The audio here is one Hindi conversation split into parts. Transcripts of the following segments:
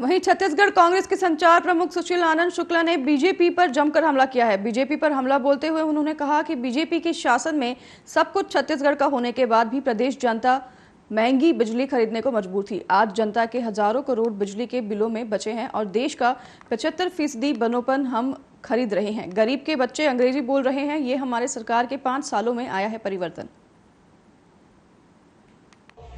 वहीं छत्तीसगढ़ कांग्रेस के संचार प्रमुख सुशील आनंद शुक्ला ने बीजेपी पर जमकर हमला किया है। बीजेपी पर हमला बोलते हुए उन्होंने कहा कि बीजेपी के शासन में सब कुछ छत्तीसगढ़ का होने के बाद भी प्रदेश जनता महंगी बिजली खरीदने को मजबूर थी। आज जनता के हजारों करोड़ बिजली के बिलों में बचे हैं और देश का 75% बनोपन हम खरीद रहे हैं। गरीब के बच्चे अंग्रेजी बोल रहे हैं। ये हमारे सरकार के 5 सालों में आया है परिवर्तन।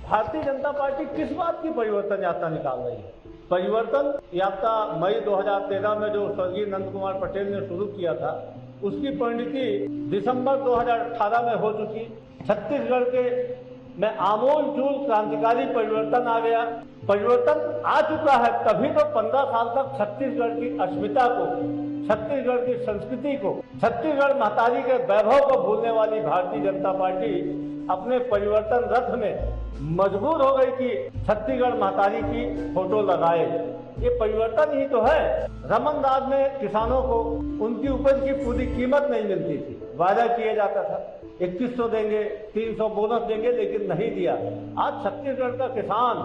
भारतीय जनता पार्टी किस बात की परिवर्तन यात्रा निकाल रही है? परिवर्तन यात्रा मई 2013 में जो स्वर्गीय नंद कुमार पटेल ने शुरू किया था, उसकी परिणति दिसंबर 2018 में हो चुकी। छत्तीसगढ़ के में आमूल-चूल क्रांतिकारी परिवर्तन आ गया। परिवर्तन आ चुका है, तभी तो 15 साल तक छत्तीसगढ़ की अस्मिता को, छत्तीसगढ़ की संस्कृति को, छत्तीसगढ़ महतारी के वैभव को भूलने वाली भारतीय जनता पार्टी अपने परिवर्तन रथ में मजबूर हो गई कि छत्तीसगढ़ महतारी की फोटो लगाए। ये परिवर्तन ही तो है। रमन राज में किसानों को उनकी उपज की पूरी कीमत नहीं मिलती थी। वादा किया जाता था 2100 देंगे, 300 बोनस देंगे, लेकिन नहीं दिया। आज छत्तीसगढ़ का किसान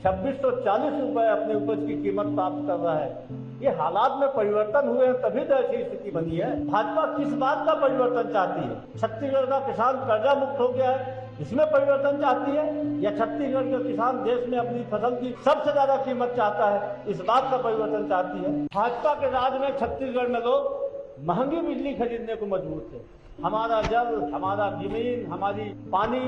2640 रुपए अपने उपज की कीमत प्राप्त कर रहा है। ये हालात में परिवर्तन हुए हैं, तभी तो ऐसी स्थिति बनी है। भाजपा किस बात का परिवर्तन चाहती है? छत्तीसगढ़ का किसान कर्जा मुक्त हो गया है, इसमें परिवर्तन चाहती है, या छत्तीसगढ़ के किसान देश में अपनी फसल की सबसे ज्यादा कीमत चाहता है, इस बात का परिवर्तन चाहती है? भाजपा के राज में छत्तीसगढ़ में लोग महंगी बिजली खरीदने को मजबूर थे। हमारा जल, हमारा जमीन, हमारी पानी,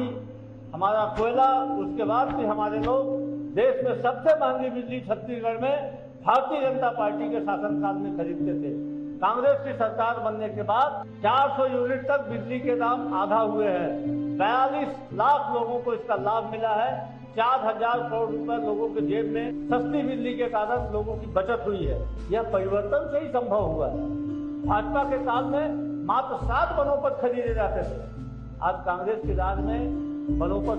हमारा कोयला, उसके बाद भी हमारे लोग देश में सबसे महंगी बिजली छत्तीसगढ़ में भारतीय जनता पार्टी के शासनकाल में खरीदते थे। कांग्रेस की सरकार बनने के बाद 400 यूनिट तक बिजली के दाम आधा हुए हैं। 42 लाख लोगों को इसका लाभ मिला है। 4000 करोड़ रुपए लोगों के जेब में सस्ती बिजली के कारण लोगों की बचत हुई है। यह परिवर्तन से ही संभव हुआ है। भाजपा के काल में मात्र 7 वनोपज खरीदे जाते थे। आज कांग्रेस के राज में वनोपज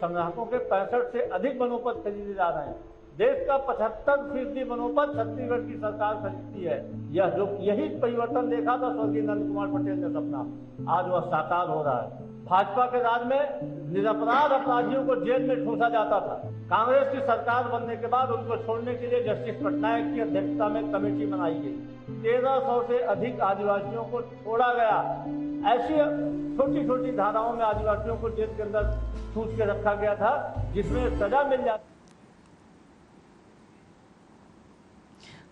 संग्राहकों के 65 से अधिक वनोपज खरीदे जा रहे हैं। देश का 75% वनोपज छत्तीसगढ़ की सरकार खरीदती है। यही परिवर्तन देखा था स्वर्गीय नंद कुमार पटेल ने सपना, आज वह साकार हो रहा है। भाजपा के राज में निरपराध अपराधियों को जेल में ठूंसा जाता था। कांग्रेस की सरकार बनने के बाद उनको छोड़ने के लिए जस्टिस पटनायक की अध्यक्षता में कमेटी बनाई गई। 1300 से अधिक आदिवासियों को छोड़ा गया। ऐसी छोटी छोटी धाराओं में आदिवासियों को जेल के अंदर ठूस के रखा गया था, जिसमें सजा मिल जाती।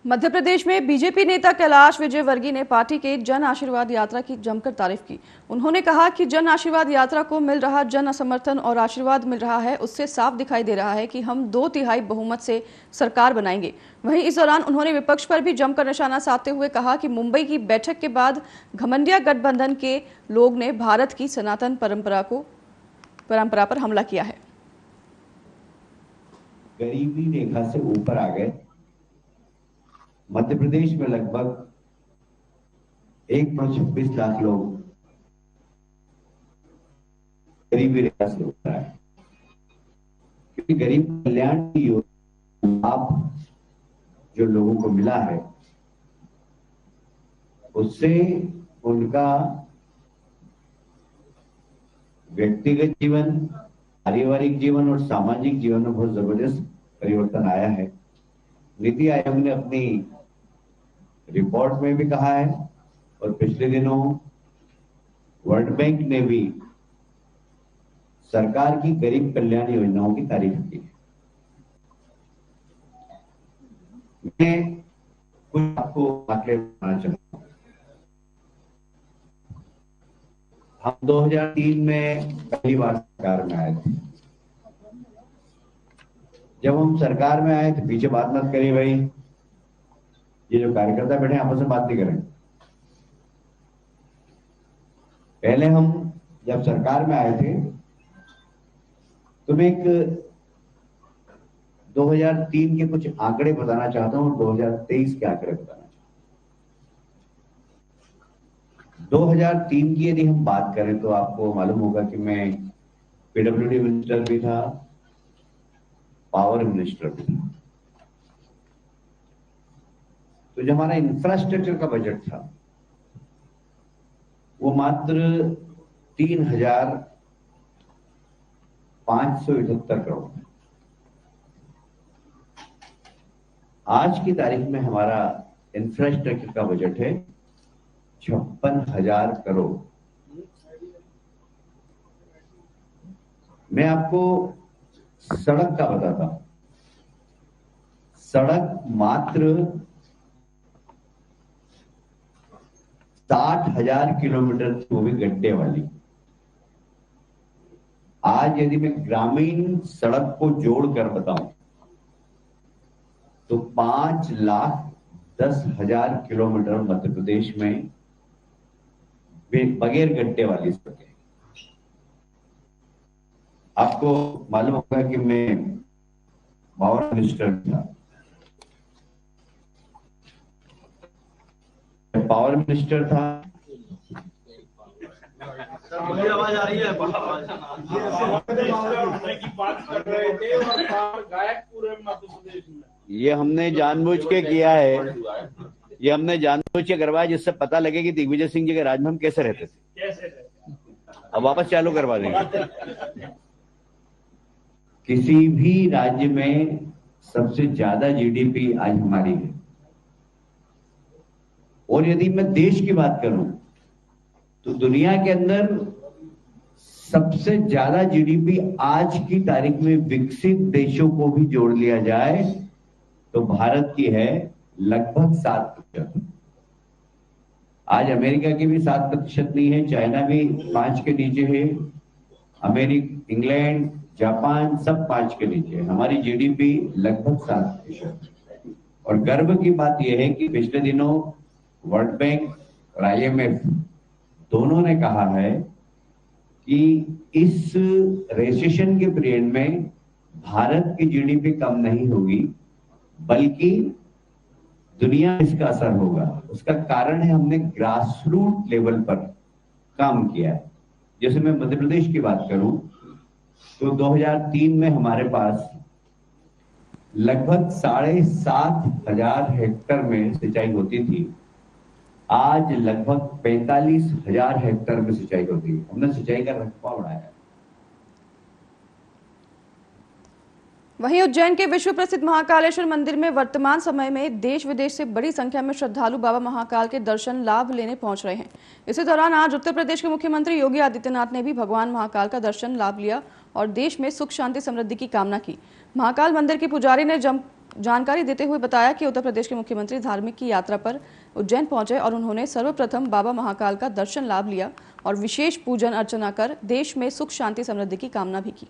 मध्य प्रदेश में बीजेपी नेता कैलाश विजयवर्गीय ने पार्टी के जन आशीर्वाद यात्रा की जमकर तारीफ की। उन्होंने कहा कि जन आशीर्वाद यात्रा को मिल रहा जन समर्थन और आशीर्वाद मिल रहा है, उससे साफ दिखाई दे रहा है कि हम 2/3 बहुमत से सरकार बनाएंगे। वहीं इस दौरान उन्होंने विपक्ष पर भी जमकर निशाना साधते हुए कहा कि मुंबई की बैठक के बाद घमंडिया गठबंधन के लोग ने भारत की सनातन परंपरा पर हमला किया है। गरीबी रेखा से ऊपर आ गए। मध्य प्रदेश में लगभग 1.26 लाख लोग गरीबी रेखा से ऊपर आए, क्योंकि गरीब कल्याण की योजना लाभ जो लोगों को मिला है, उससे उनका व्यक्तिगत जीवन, पारिवारिक जीवन और सामाजिक जीवन में बहुत जबरदस्त परिवर्तन आया है। नीति आयोग ने अपनी रिपोर्ट में भी कहा है और पिछले दिनों वर्ल्ड बैंक ने भी सरकार की गरीब कल्याण योजनाओं की तारीफ की है। मैं कुछ आपको आंकड़े बताना चाहता हूं। हम 2003 में पहली बार सरकार में आए थे। जब हम सरकार में आए तो पीछे बात मत करिए भाई, ये जो कार्यकर्ता बैठे आपस में बात नहीं करें। पहले हम जब सरकार में आए थे तो मैं एक 2003 के कुछ आंकड़े बताना चाहता हूं और 2023 के आंकड़े बताना चाहता हूं। 2003 की यदि हम बात करें तो आपको मालूम होगा कि मैं पीडब्ल्यूडी मिनिस्टर भी था, पावर मिनिस्टर भी था। तो जो हमारा इंफ्रास्ट्रक्चर का बजट था वो मात्र 3,578 करोड़ था। आज की तारीख में हमारा इंफ्रास्ट्रक्चर का बजट है 56,000 करोड़। मैं आपको सड़क का बताता हूं। सड़क मात्र 60,000 किलोमीटर थी, वो भी गड्ढे वाली। आज यदि मैं ग्रामीण सड़क को जोड़कर बताऊं तो 5,10,000 किलोमीटर मध्य प्रदेश में बगैर गड्ढे वाली सड़कें। आपको मालूम होगा कि मैं पावर मिनिस्टर था। पावर मिनिस्टर था। मुझे आवाज आ रही है। ये हमने जानबूझ के किया है, ये हमने जानबूझ के करवाया जिससे पता लगे कि दिग्विजय सिंह जी के राज में हम कैसे रहते थे। अब वापस चालू करवा देंगे। किसी भी राज्य में सबसे ज्यादा जीडीपी आज हमारी है। और यदि मैं देश की बात करूं तो दुनिया के अंदर सबसे ज्यादा जीडीपी आज की तारीख में विकसित देशों को भी जोड़ लिया जाए तो भारत की है लगभग 7%। आज अमेरिका की भी 7% नहीं है, चाइना भी 5 के नीचे है, इंग्लैंड, जापान सब 5 के नीचे है। हमारी जीडीपी लगभग 7%। और गर्व की बात यह है कि पिछले दिनों वर्ल्ड बैंक और IMF दोनों ने कहा है कि इस रिसेशन के पीरियड में भारत की जीडीपी कम नहीं होगी, बल्कि दुनिया में इसका असर होगा। उसका कारण है हमने ग्रास रूट लेवल पर काम किया है। जैसे मैं मध्य प्रदेश की बात करूं तो 2003 में हमारे पास लगभग 7,500 हेक्टेयर में सिंचाई होती थी। आज लगभग 45,000 हेक्टेयर में सिंचाई होती है। हमने सिंचाई का रकबा बढ़ाया है। वहीं उज्जैन के विश्व प्रसिद्ध महाकालेश्वर मंदिर में वर्तमान समय में देश विदेश से बड़ी संख्या में श्रद्धालु बाबा महाकाल के दर्शन लाभ लेने पहुंच रहे हैं। इसी दौरान आज उत्तर प्रदेश के मुख्यमंत्री योगी आदित्यनाथ ने भी भगवान महाकाल का दर्शन लाभ लिया और देश में सुख शांति समृद्धि की कामना की। महाकाल मंदिर के पुजारी ने जानकारी देते हुए बताया कि उत्तर प्रदेश के मुख्यमंत्री धार्मिक की यात्रा पर उज्जैन पहुंचे और उन्होंने सर्वप्रथम बाबा महाकाल का दर्शन लाभ लिया और विशेष पूजन अर्चना कर देश में सुख शांति समृद्धि की कामना भी की।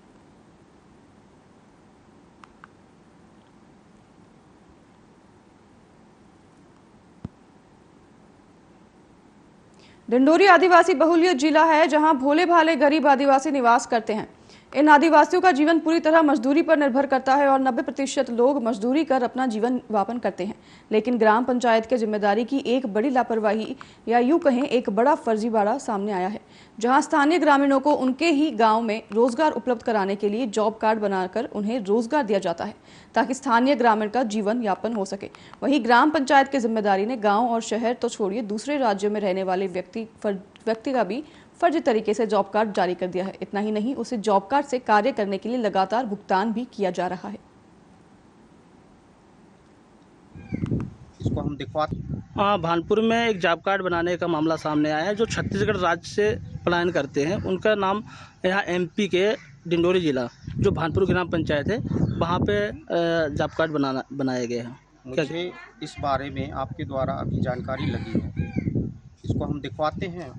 डिंडोरी आदिवासी बहुल्य जिला है, जहां भोले भाले गरीब आदिवासी निवास करते हैं। इन आदिवासियों का जीवन पूरी तरह मजदूरी पर निर्भर करता है और 90% लोग मजदूरी कर अपना जीवन यापन करते हैं। लेकिन ग्राम पंचायत के जिम्मेदारी की एक बड़ी लापरवाही या यूं कहें एक बड़ा फर्जीवाड़ा सामने आया है, जहां स्थानीय ग्रामीणों को उनके ही गांव में रोजगार उपलब्ध कराने के लिए जॉब कार्ड बनाकर उन्हें रोजगार दिया जाता है ताकि स्थानीय ग्रामीण का जीवन यापन हो सके। वहीं ग्राम पंचायत की जिम्मेदारी ने गाँव और शहर तो छोड़िए दूसरे राज्यों में रहने वाले व्यक्ति का भी फर्जी तरीके से जॉब कार्ड जारी कर दिया है। इतना ही नहीं, उसे जॉब कार्ड से कार्य करने के लिए लगातार भुगतान भी किया जा रहा है। इसको हम दिखवाते। भानपुर में एक जॉब कार्ड बनाने का मामला सामने आया है। जो छत्तीसगढ़ राज्य से पलायन करते हैं उनका नाम यहाँ MP के डिंडोरी जिला जो भानपुर ग्राम पंचायत है वहाँ पे जॉब कार्ड बनाए गए हैं। मुझे इस बारे में आपके द्वारा अभी जानकारी लगी है, इसको हम दिखवाते हैं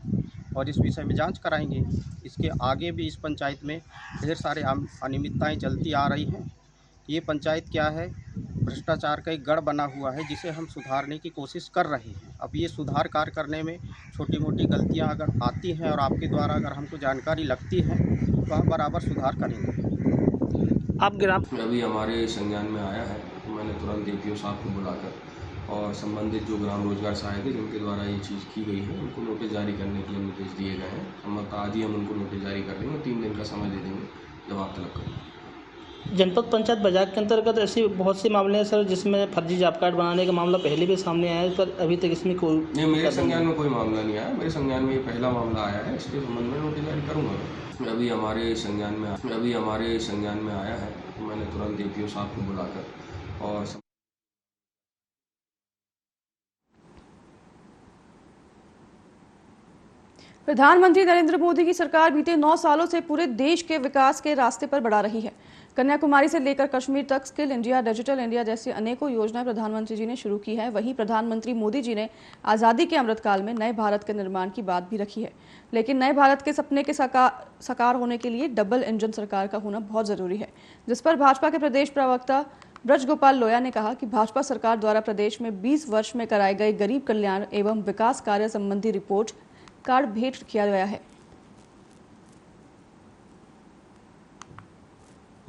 और इस विषय में जांच कराएंगे। इसके आगे भी इस पंचायत में ढेर सारे अनियमितताएं चलती आ रही हैं। ये पंचायत क्या है, भ्रष्टाचार का एक गढ़ बना हुआ है जिसे हम सुधारने की कोशिश कर रहे हैं। अब ये सुधार कार्य करने में छोटी मोटी गलतियां अगर आती हैं और आपके द्वारा अगर हमको जानकारी लगती है तो हम बराबर सुधार करेंगे। आप ग्राम अभी हमारे संज्ञान में आया है तो मैंने तुरंत APO साहब को बुलाकर और संबंधित जो ग्राम रोजगार सहायक है जिनके द्वारा ये चीज़ की गई है उनको नोटिस जारी करने के लिए निर्देश दिए गए हैं। सम्मत आज ही हम उनको नोटिस जारी कर देंगे, 3 दिन का समय दे देंगे जवाब तलब करेंगे। जनपद पंचायत बाजार के अंतर्गत ऐसे बहुत से मामले हैं सर जिसमें फर्जी जॉब कार्ड बनाने का मामला पहले भी सामने आया है, पर अभी तक इसमें कोई नहीं, मेरे संज्ञान में कोई मामला नहीं आया। मेरे संज्ञान में ये पहला मामला आया है, इसके संबंध में नोटिस जारी करूँगा। अभी हमारे संज्ञान में आया है तो मैंने तुरंत APO साहब को बुलाकर और प्रधानमंत्री नरेंद्र मोदी की सरकार बीते 9 सालों से पूरे देश के विकास के रास्ते पर बढ़ा रही है। कन्याकुमारी से लेकर कश्मीर तक स्किल इंडिया, डिजिटल इंडिया जैसी अनेकों योजनाएं प्रधानमंत्री जी ने शुरू की है। वहीं प्रधानमंत्री मोदी जी ने आज़ादी के अमृतकाल में नए भारत के निर्माण की बात भी रखी है। लेकिन नए भारत के सपने के साकार होने के लिए डबल इंजन सरकार का होना बहुत जरूरी है, जिस पर भाजपा के प्रदेश प्रवक्ता ब्रज गोपाल लोया ने कहा कि भाजपा सरकार द्वारा प्रदेश में 20 वर्ष में कराए गए गरीब कल्याण एवं विकास कार्य संबंधी रिपोर्ट कार्ड भेंट किया गया है।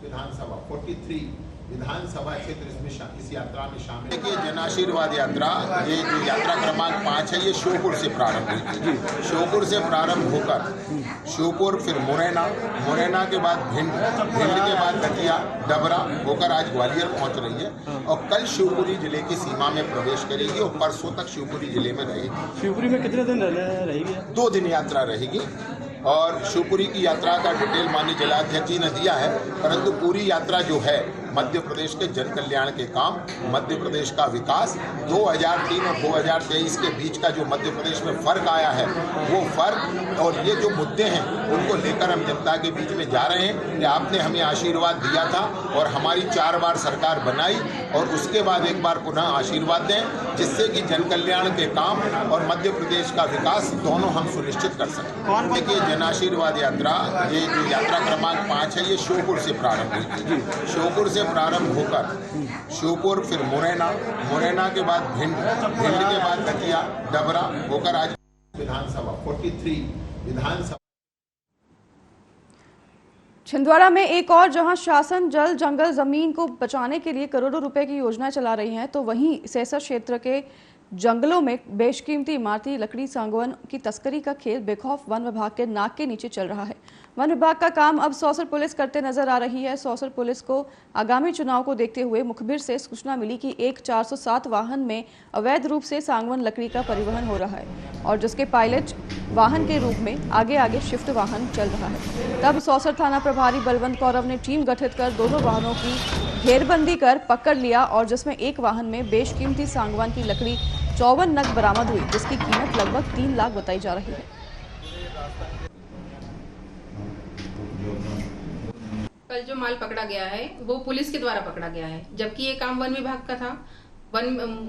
विधानसभा 43 विधानसभा क्षेत्र इस यात्रा में शामिल। देखिए, जन आशीर्वाद यात्रा, ये जो यात्रा क्रमांक 5 है, ये श्योपुर से प्रारंभ हुई थी। श्योपुर से प्रारंभ होकर श्योपुर, फिर मुरैना के बाद भिंड के बाद दतिया, डबरा होकर आज ग्वालियर पहुंच रही है और कल शिवपुरी जिले की सीमा में प्रवेश करेगी और परसों तक शिवपुरी जिले में रहेगी। शिवपुरी में कितने दिन रहेगी? 2 दिन यात्रा रहेगी और शिवपुरी की यात्रा का डिटेल माननीय जिलाध्यक्ष जी ने दिया है, परंतु पूरी यात्रा जो है मध्य प्रदेश के जन कल्याण के काम, मध्य प्रदेश का विकास, 2003 और 2023 के बीच का जो मध्य प्रदेश में फर्क आया है, वो फर्क और ये जो मुद्दे हैं उनको लेकर हम जनता के बीच में जा रहे हैं कि आपने हमें आशीर्वाद दिया था और हमारी 4 बार सरकार बनाई और उसके बाद एक बार पुनः आशीर्वाद दें, जिससे कि जन कल्याण के काम और मध्य प्रदेश का विकास दोनों हम सुनिश्चित कर सकें। देखिए, जन आशीर्वाद यात्रा, ये जो यात्रा क्रमांक 5 है, ये श्योपुर से प्रारंभ हुई थी। श्योपुर से प्रारंभ होकर श्योपुर, फिर मुरैना के बाद भिंड के बाद दतिया, डबरा होकर आज विधानसभा 43 विधानसभा। छिंदवाड़ा में एक और जहां शासन जल जंगल जमीन को बचाने के लिए करोड़ों रुपए की योजनाएं चला रही हैं, तो वहीं सेसर क्षेत्र के जंगलों में बेशकीमती इमारती लकड़ी सागौन की तस्करी का खेल बेखौफ वन विभाग के नाक के नीचे चल रहा है। वन विभाग का काम अब सौसर पुलिस करते नजर आ रही है। सौसर पुलिस को आगामी चुनाव को देखते हुए मुखबिर से सूचना मिली कि एक 407 वाहन में अवैध रूप से सागौन लकड़ी का परिवहन हो रहा है और जिसके पायलट वाहन के रूप में आगे शिफ्ट वाहन चल रहा है। तब सौसर थाना प्रभारी बलवंत कौरव ने टीम गठित कर दोनों वाहनों की घेरबंदी कर पकड़ लिया और जिसमें एक वाहन में बेशकीमती सागवान की लकड़ी 54 नग बरामद हुई, जिसकी कीमत लगभग 3 लाख बताई जा रही है। कल जो माल पकड़ा गया है वो पुलिस के द्वारा पकड़ा गया है, जबकि ये काम वन विभाग का था।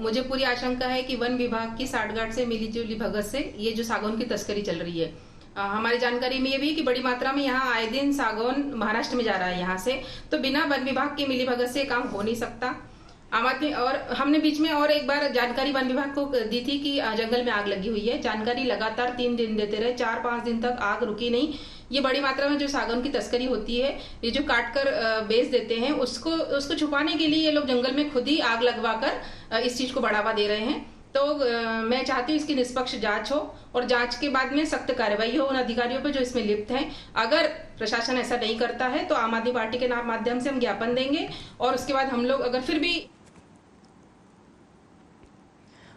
मुझे पूरी आशंका है कि वन विभाग की साठगांठ से मिलीजुली भगत से ये जो सागौन की तस्करी चल रही है। हमारी जानकारी में ये भी कि बड़ी मात्रा में यहाँ आए दिन सागौन महाराष्ट्र में जा रहा है यहाँ से, तो बिना वन विभाग की मिलीभगत से काम हो नहीं सकता। आम आदमी और हमने बीच में और एक बार जानकारी वन विभाग को दी थी कि जंगल में आग लगी हुई है। जानकारी लगातार 3 दिन देते रहे, 4-5 दिन तक आग रुकी नहीं। ये बड़ी मात्रा में जो सागौन की तस्करी होती है, ये जो काट कर बेच देते हैं, उसको छुपाने के लिए ये लोग जंगल में खुद ही आग लगवाकर इस चीज को बढ़ावा दे रहे हैं। तो मैं चाहती हूँ इसकी निष्पक्ष जांच हो और जांच के बाद में सख्त कार्रवाई हो उन अधिकारियों पर जो इसमें लिप्त हैं। अगर प्रशासन ऐसा नहीं करता है तो आम आदमी पार्टी के माध्यम से हम ज्ञापन देंगे और उसके बाद हम लोग अगर फिर भी।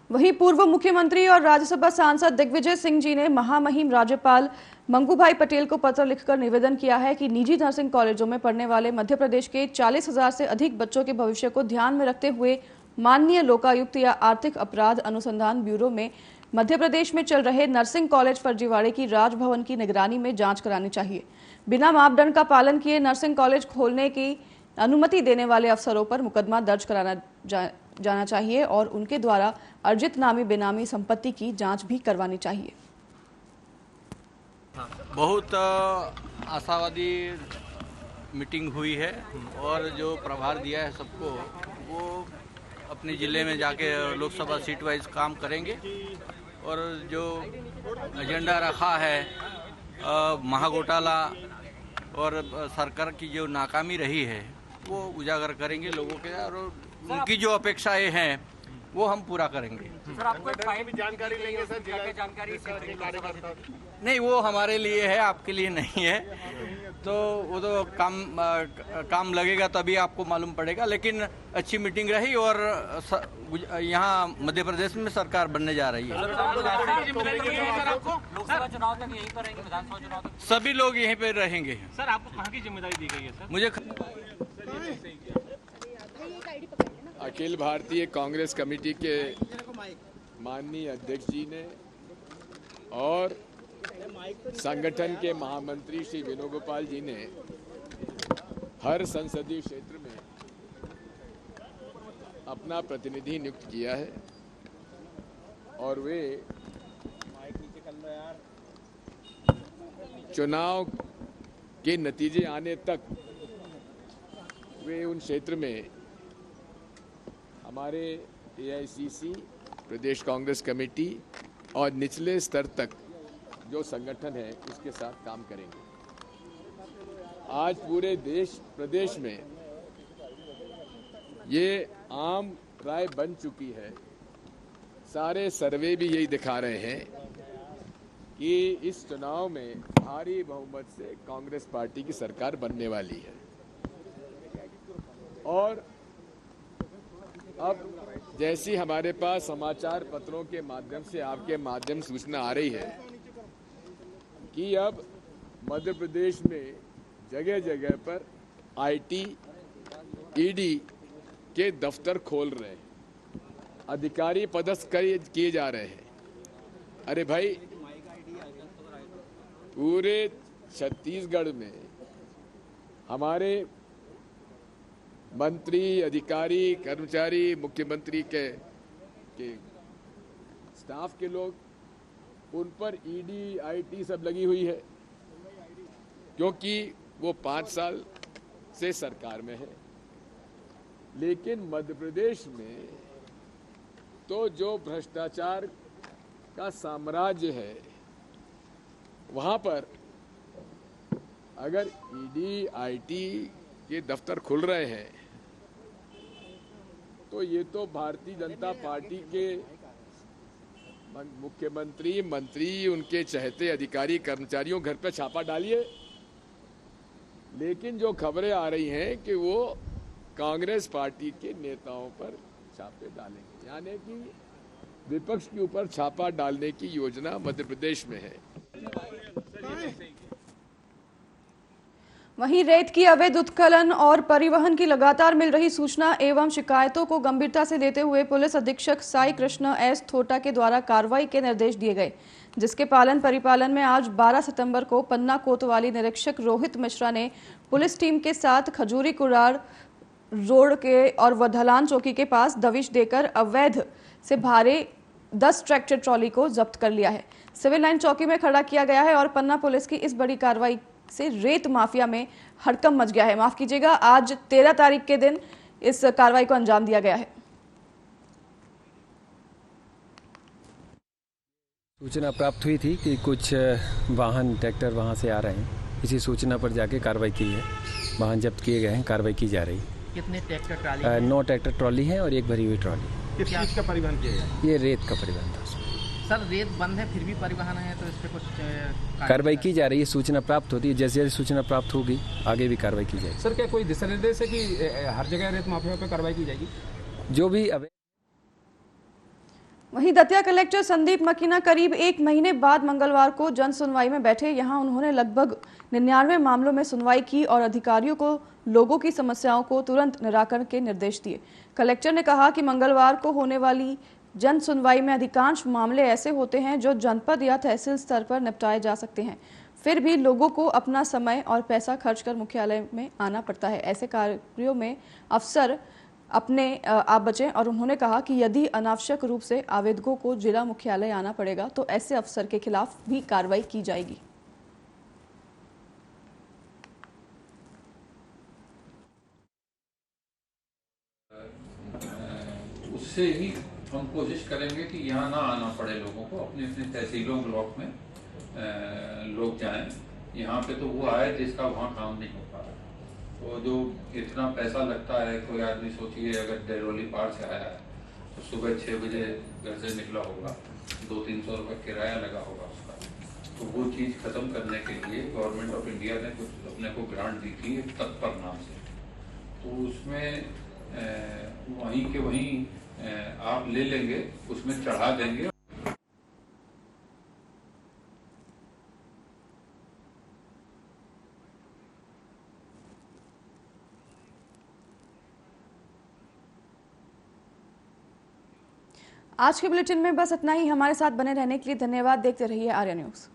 वहीं पूर्व मुख्यमंत्री और राज्यसभा सांसद दिग्विजय सिंह जी ने महामहिम राज्यपाल मंगूभाई पटेल को पत्र लिखकर निवेदन किया है कि निजी नर्सिंग कॉलेजों में पढ़ने वाले मध्य प्रदेश के 40,000 से अधिक बच्चों के भविष्य को ध्यान में रखते हुए माननीय लोकायुक्त या आर्थिक अपराध अनुसंधान ब्यूरो में मध्य प्रदेश में चल रहे नर्सिंग कॉलेज फर्जीवाड़े की राजभवन की निगरानी में जांच करानी चाहिए। बिना मापदंड का पालन किए नर्सिंग कॉलेज खोलने की अनुमति देने वाले अफसरों पर मुकदमा दर्ज कराना जाना चाहिए और उनके द्वारा अर्जित नामी बेनामी संपत्ति की जांच भी करवानी चाहिए। बहुत आशावादी मीटिंग हुई है और जो प्रभार दिया है सबको, वो अपने ज़िले में जाके लोकसभा सीट वाइज काम करेंगे और जो एजेंडा रखा है महाघोटाला और सरकार की जो नाकामी रही है वो उजागर करेंगे लोगों के और उनकी जो अपेक्षाएं हैं वो हम पूरा करेंगे। सर, आपको एक फाइल जानकारी लेंगे सर, जिला की जानकारी नहीं, वो हमारे लिए है, आपके लिए नहीं है। तो वो तो काम लगेगा तभी आपको मालूम पड़ेगा। लेकिन अच्छी मीटिंग रही और यहाँ मध्य प्रदेश में सरकार बनने जा रही है। लोकसभा चुनाव तक यहीं पर रहेंगे, विधानसभा चुनाव तक सभी लोग यहीं पे रहेंगे। सर, आपको कहाँ की जिम्मेदारी दी गई है सर? मुझे अखिल भारतीय कांग्रेस कमेटी के माननीय अध्यक्ष जी ने और संगठन के महामंत्री श्री वेणुगोपाल जी ने हर संसदीय क्षेत्र में अपना प्रतिनिधि नियुक्त किया है और वे चुनाव के नतीजे आने तक वे उन क्षेत्र में हमारे एआईसीसी, प्रदेश कांग्रेस कमेटी और निचले स्तर तक जो संगठन है उसके साथ काम करेंगे। आज पूरे प्रदेश में ये आम राय बन चुकी है, सारे सर्वे भी यही दिखा रहे हैं कि इस चुनाव में भारी बहुमत से कांग्रेस पार्टी की सरकार बनने वाली है। और अब जैसी हमारे पास समाचार पत्रों के माध्यम से, आपके माध्यम से सूचना आ रही है कि अब मध्य प्रदेश में जगह जगह पर आईटी, ईडी के दफ्तर खोल रहे हैं, अधिकारी पदस्थ किए जा रहे हैं। अरे भाई, पूरे छत्तीसगढ़ में हमारे मंत्री, अधिकारी, कर्मचारी, मुख्यमंत्री के स्टाफ के लोग, उन पर ईडी, आईटी सब लगी हुई है, क्योंकि वो 5 साल से सरकार में है। लेकिन मध्य प्रदेश में तो जो भ्रष्टाचार का साम्राज्य है, वहां पर अगर ईडी, आईटी के दफ्तर खुल रहे हैं तो ये तो भारतीय जनता पार्टी के मुख्यमंत्री, मंत्री, उनके चहेते अधिकारी, कर्मचारियों घर पे छापा डालिए। लेकिन जो खबरें आ रही हैं कि वो कांग्रेस पार्टी के नेताओं पर छापे डालेंगे, यानी कि विपक्ष के ऊपर छापा डालने की योजना मध्य प्रदेश में है। वहीं रेत की अवैध उत्खनन और परिवहन की लगातार मिल रही सूचना एवं शिकायतों को गंभीरता से लेते हुए पुलिस अधीक्षक साई कृष्ण एस थोटा के द्वारा कार्रवाई के निर्देश दिए गए, जिसके पालन परिपालन में आज 12 सितंबर को पन्ना कोतवाली निरीक्षक रोहित मिश्रा ने पुलिस टीम के साथ खजूरी कुराड़ रोड के और वधलान चौकी के पास दबिश देकर अवैध से भारे 10 ट्रैक्टर ट्रॉली को जब्त कर लिया है। सिविल लाइन चौकी में खड़ा किया गया है और पन्ना पुलिस की इस बड़ी कार्रवाई से रेत माफिया में हड़कंप मच गया है। माफ कीजिएगा, आज 13 तारीख के दिन इस कार्रवाई को अंजाम दिया गया है। सूचना प्राप्त हुई थी कि कुछ वाहन, ट्रैक्टर वहां से आ रहे हैं। इसी सूचना पर जाके कार्रवाई की है, वाहन जब्त किए गए हैं, कार्रवाई की जा रही है। कितने ट्रैक्टर ट्रॉली? 9 ट्रैक्टर ट्रॉली है और एक भरी हुई ट्रॉली। किस चीज का परिवहन किया गया? ये रेत का परिवहन था। सर, रेत बंद है फिर भी परिवहन है, तो इस पे कुछ कार्रवाई की जा रही है। सूचना प्राप्त होती है, जैसे जैसे सूचना प्राप्त होगी आगे भी कार्रवाई की जाएगी। सर, क्या कोई दिशा निर्देश है कि हर जगह रेत माफिया पे कार्रवाई की जाएगी? जो भी वहीं दतिया कलेक्टर संदीप मकीना करीब 1 महीने बाद मंगलवार को जन सुनवाई में बैठे। यहां उन्होंने लगभग 99 मामलों में सुनवाई की और अधिकारियों को लोगों की समस्याओं को तुरंत निराकरण के निर्देश दिए। कलेक्टर ने कहा कि मंगलवार को होने वाली जन सुनवाई में अधिकांश मामले ऐसे होते हैं जो जनपद या तहसील स्तर पर निपटाए जा सकते हैं, फिर भी लोगों को अपना समय और पैसा खर्च कर मुख्यालय में आना पड़ता है। ऐसे कार्यों में अफसर अपने आप बचें और उन्होंने कहा कि यदि अनावश्यक रूप से आवेदकों को जिला मुख्यालय आना पड़ेगा तो ऐसे अफसर के खिलाफ भी कार्रवाई की जाएगी। उससे ही हम कोशिश करेंगे कि यहाँ ना आना पड़े लोगों को, अपने अपने तहसीलों ब्लॉक में लोग जाएं। यहाँ पे तो वो आए जिसका वहाँ काम नहीं हो पा रहा, तो जो इतना पैसा लगता है, कोई आदमी सोचिए अगर डेरोली पार से आया है तो सुबह 6 बजे घर से निकला होगा, 200-300 रुपये किराया लगा होगा उसका, तो वो चीज़ खत्म करने के लिए गवर्नमेंट ऑफ इंडिया ने कुछ अपने को ग्रांट दी थी तत्पर नाम से, तो उसमें वहीं के वहीं आप ले लेंगे, उसमें चढ़ा देंगे। आज के बुलेटिन में बस इतना ही। हमारे साथ बने रहने के लिए धन्यवाद। देखते रहिए आर्या न्यूज़।